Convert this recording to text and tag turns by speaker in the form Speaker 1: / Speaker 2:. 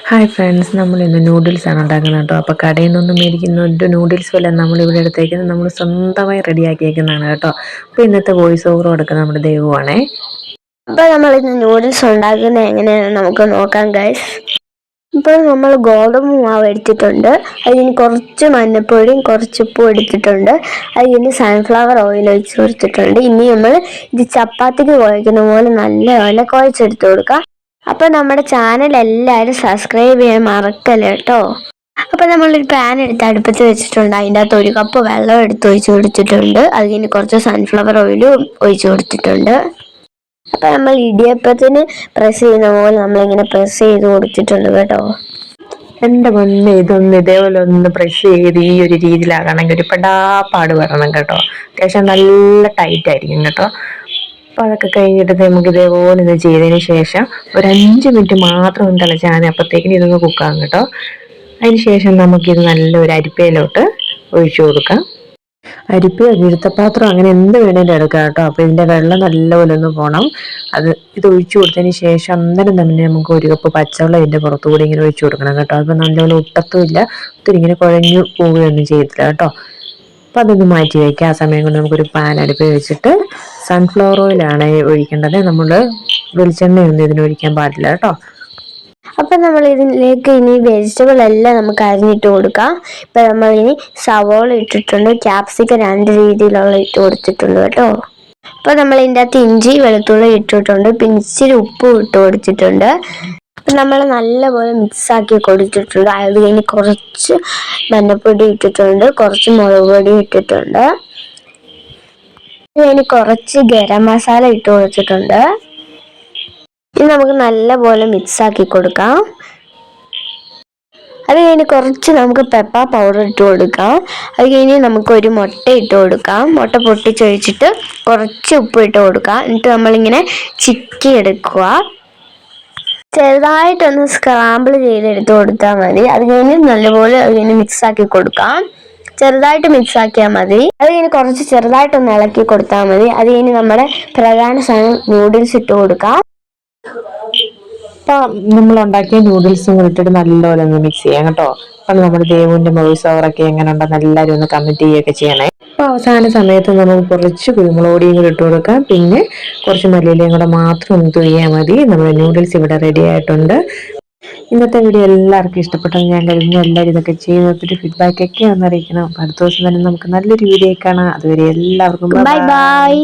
Speaker 1: Hi friends, നമ്മളിന്ന് നൂഡിൽസാണ് ഉണ്ടാക്കുന്നത് കേട്ടോ. അപ്പോൾ കടയിൽ നിന്നൊന്നും മേടിക്കുന്ന ഒരു നൂഡിൽസും അല്ല നമ്മളിവിടെ എടുത്തേക്കുന്നത്. നമ്മൾ സ്വന്തമായി റെഡിയാക്കിയേക്കുന്നതാണ് കേട്ടോ. അപ്പോൾ ഇന്നത്തെ വോയിസ് ഓവർ കൊടുക്കുന്നത് നമ്മുടെ ദേവുവാണേ.
Speaker 2: അപ്പോൾ നമ്മൾ ഇന്ന് നൂഡിൽസ് ഉണ്ടാക്കുന്നത് എങ്ങനെയാണെന്ന് നമുക്ക് നോക്കാം ഗൈസ്. ഇപ്പോൾ നമ്മൾ ഗോതമ്പ് മാവ് എടുത്തിട്ടുണ്ട്. അതിന് കുറച്ച് മഞ്ഞൾപ്പൊടിയും കുറച്ച് ഉപ്പും എടുത്തിട്ടുണ്ട്. അതിന് സൺഫ്ലവർ ഓയിൽ ഒഴിച്ച് കൊടുത്തിട്ടുണ്ട്. ഇനി നമ്മൾ ഇത് ചപ്പാത്തിക്ക് കുഴക്കുന്ന പോലെ നല്ലപോലെ കുഴച്ചെടുത്ത് കൊടുക്കാം. അപ്പോൾ നമ്മുടെ ചാനൽ എല്ലാവരും സബ്സ്ക്രൈബ് ചെയ്യാൻ മറക്കല്ലേ കേട്ടോ. അപ്പോൾ നമ്മളൊരു പാൻ എടുത്ത് അടുപ്പത്ത് വെച്ചിട്ടുണ്ട്. അതിൻ്റെ അകത്ത് 1 കപ്പ് വെള്ളം എടുത്ത് ഒഴിച്ച് കൊടുത്തിട്ടുണ്ട്. അതിന് കുറച്ച് സൺഫ്ലവർ ഓയിലും ഒഴിച്ച് കൊടുത്തിട്ടുണ്ട്. അപ്പോൾ നമ്മൾ ഇടിയപ്പത്തിന് പ്രസ് ചെയ്യുന്ന പോലെ നമ്മളിങ്ങനെ പ്രസ് ചെയ്ത് കൊടുത്തിട്ടുണ്ട് കേട്ടോ.
Speaker 1: എൻ്റെ മുന്നേ ഇതേപോലെ ഒന്ന് പ്രസ് ചെയ്ത് ഈ ഒരു രീതിയിലാകണമെങ്കിൽ ഒരു പെടാപ്പാട് വരണം കേട്ടോ. അത്യാവശ്യം നല്ല ടൈറ്റ് ആയിരിക്കും കേട്ടോ. അപ്പോൾ അതൊക്കെ കഴിഞ്ഞിട്ട് നമുക്ക് ഇതേപോലെ ഇത് ചെയ്തതിന് ശേഷം ഒരു 5 മിനിറ്റ് മാത്രം ഒന്ന് തിളച്ചാൽ മതി. അപ്പോഴത്തേക്കിന് ഇതൊന്ന് കുക്കാകും കേട്ടോ. അതിന് ശേഷം നമുക്കിത് നല്ലൊരു അരിപ്പയിലോട്ട് ഒഴിച്ചു കൊടുക്കാം. അരിപ്പയോ ഇരുത്തപ്പാത്രം അങ്ങനെ എന്ത് വേണേലും എടുക്കാം കേട്ടോ. അപ്പോൾ ഇതിൻ്റെ വെള്ളം നല്ലപോലെ ഒന്ന് പോകണം. ഇത് ഒഴിച്ചു കൊടുത്തതിന് ശേഷം അന്നേരം തന്നെ നമുക്ക് 1 കപ്പ് പച്ചവെള്ളം ഇതിൻ്റെ പുറത്തുകൂടി ഇങ്ങനെ ഒഴിച്ചു കൊടുക്കണം കേട്ടോ. അപ്പോൾ നല്ലപോലെ ഒട്ടത്തുമില്ല, ഒത്തിരി ഇങ്ങനെ കുഴഞ്ഞു പോവുകയൊന്നും ചെയ്തില്ല കേട്ടോ. അപ്പോൾ അതൊന്ന് മാറ്റി വയ്ക്കുക. ആ സമയം കൊണ്ട് നമുക്കൊരു പാൻ അടുപ്പിൽ വെച്ചിട്ട് സൺഫ്ലവർ ഓയിലാണ് ഒഴിക്കേണ്ടത്. നമ്മൾ വെളിച്ചെണ്ണയൊന്നും ഇതിന് ഒഴിക്കാൻ പാടില്ല കേട്ടോ.
Speaker 2: അപ്പം നമ്മൾ ഇതിലേക്ക് ഇനി വെജിറ്റബിൾ എല്ലാം നമുക്ക് അരിഞ്ഞിട്ട് കൊടുക്കാം. ഇപ്പം നമ്മൾ ഇനി സവോള ഇട്ടിട്ടുണ്ട്, ക്യാപ്സിക്കം 2 രീതിയിലുള്ള ഇട്ട് കൊടുത്തിട്ടുണ്ട് കേട്ടോ. അപ്പോൾ നമ്മൾ ഇതിൻ്റെ അകത്ത് ഇഞ്ചി വെളുത്തുള്ളി ഇട്ടിട്ടുണ്ട്, പിന്നെ ഇച്ചിരി ഉപ്പും ഇട്ട് കൊടുത്തിട്ടുണ്ട്. അപ്പം നമ്മൾ നല്ലപോലെ മിക്സാക്കി കൊടുത്തിട്ടുണ്ട്. അത് കഴിഞ്ഞ് കുറച്ച് മഞ്ഞൾപ്പൊടി ഇട്ടിട്ടുണ്ട്, കുറച്ച് മുളക് പൊടി ഇട്ടിട്ടുണ്ട്, ഇനി കുറച്ച് ഗരം മസാല ഇട്ട് കൊടുത്തിട്ടുണ്ട്. ഇനി നമുക്ക് നല്ലപോലെ മിക്സാക്കി കൊടുക്കാം. അത് കഴിഞ്ഞ് കുറച്ച് നമുക്ക് പെപ്പർ പൗഡർ ഇട്ട് കൊടുക്കാം. അത് കഴിഞ്ഞ് നമുക്ക് ഒരു മുട്ട ഇട്ട് കൊടുക്കാം. മുട്ട പൊട്ടിച്ചൊഴിച്ചിട്ട് കുറച്ച് ഉപ്പ് ഇട്ട് കൊടുക്കാം. എന്നിട്ട് നമ്മളിങ്ങനെ ചിക്കി എടുക്കുക. ചെറുതായിട്ടൊന്ന് സ്ക്രാമ്പിൾ ചെയ്തെടുത്ത് കൊടുത്താൽ മതി. അത് കഴിഞ്ഞ് നല്ലപോലെ അതിന് മിക്സാക്കി കൊടുക്കാം. ചെറുതായിട്ട് മിക്സാക്കിയാൽ മതി. അത് കഴിഞ്ഞ് കുറച്ച് ചെറുതായിട്ടൊന്ന് ഇളക്കി കൊടുത്താൽ മതി. അത് കഴിഞ്ഞ് നമ്മുടെ പ്രധാന സാധനം നൂഡിൽസ് ഇട്ട് കൊടുക്കാം.
Speaker 1: അപ്പം നമ്മൾ ഉണ്ടാക്കിയ നൂഡിൽസും ഇട്ടിട്ട് നല്ലപോലെ ഒന്ന് മിക്സ് ചെയ്യാം കേട്ടോ. അപ്പം നമ്മുടെ ദേവുവിൻ്റെ വോയിസ് ഓവറൊക്കെ എങ്ങനെ ഉണ്ടെന്ന് എല്ലാവരും ഒന്ന് കമൻറ്റ് ചെയ്യുകയൊക്കെ ചെയ്യണേ. അപ്പോൾ അവസാന സമയത്ത് നമുക്ക് കുറച്ച് കുരുമുളക് പൊടിയും കൂടി ഇട്ട് കൊടുക്കാം. പിന്നെ കുറച്ച് മല്ലിയിലയും കൂടെ മാത്രം ഒന്ന് തൂകിയാൽ മതി. നമ്മുടെ നൂഡിൽസ് ഇവിടെ റെഡി ആയിട്ടുണ്ട്. ഇന്നത്തെ വീഡിയോ എല്ലാവർക്കും ഇഷ്ടപ്പെട്ടെന്ന് ഞാൻ കരുതുന്നു. എല്ലാവരും ഇതൊക്കെ ചെയ്ത് നോക്കിയിട്ട് ഫീഡ്ബാക്ക് ഒക്കെ ഒന്ന് അറിയിക്കണം. അടുത്ത ദിവസം തന്നെ നമുക്ക് നല്ലൊരു വീഡിയോ കാണാം. അതുവരെ എല്ലാവർക്കും
Speaker 2: ബൈ ബൈ.